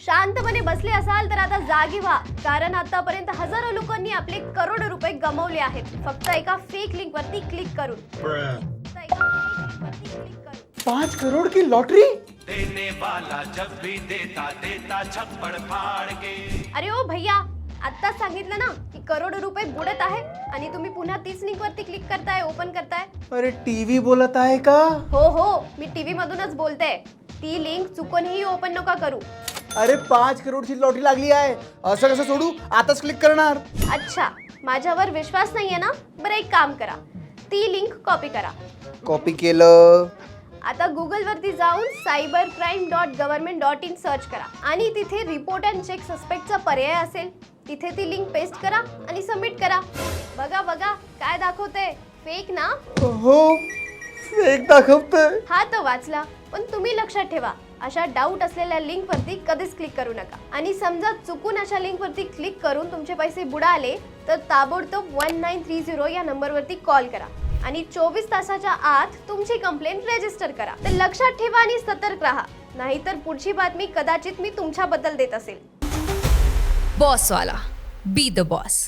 शांतपणे बसले असाल तर आता जागी व्हा, कारण आतापर्यंत हजारो लोकांनी आपले करोडो रुपये गमावले आहेत फक्त एका फेक लिंक वरती क्लिक करून. 5 करोड़ की लॉटरी. देने वाला जब भी देता देता छप्पड़ फाड़ के. अरे ओ भैया, आता सांगितलं ना की करोडो रुपये बुडत आहे आणि तुम्ही पुन्हा तीच लिंक वरती क्लिक करताय, ओपन करताय. अरे टीव्ही बोलत आहे का? हो, मी टीव्ही मधूनच बोलते. ती लिंक चुकूनही ओपन नका करू. अरे 5 करोडची लॉटरी लागली आहे, असं कसं सोडू? आताच क्लिक करणार. अच्छा, माझ्यावर विश्वास नाहीये ना? बरं एक काम करा, ती लिंक कॉपी करा. कॉपी केलं. आता गुगल वरती जाऊन cybercrime.government.in सर्च करा आणि तिथे रिपोर्ट अँड चेक सस्पेक्टचा पर्याय असेल, तिथे ती लिंक पेस्ट करा आणि सबमिट करा. बघा काय दाखवते, फेक ना? हो, फेक दाखवतंय. हा तर वाचला, पण तुम्ही लक्षात ठेवा, अशा डाऊट असलेल्या लिंक वरती कधीच क्लिक करू नका. आणि समजा चुकून अशा लिंक वरती क्लिक करून तुमचे पैसे बुडाले तर ताबडतोब 1930 या नंबरवरती कॉल करा आणि 24 तासाच्या आत तुमची कंप्लेंट रजिस्टर करा. तर लक्षात ठेवा आणि सतर्क राहा, नाहीतर पुढची बातमी कदाचित मी तुमच्याबद्दल देत असेल. बॉसवाला, बी द बॉस.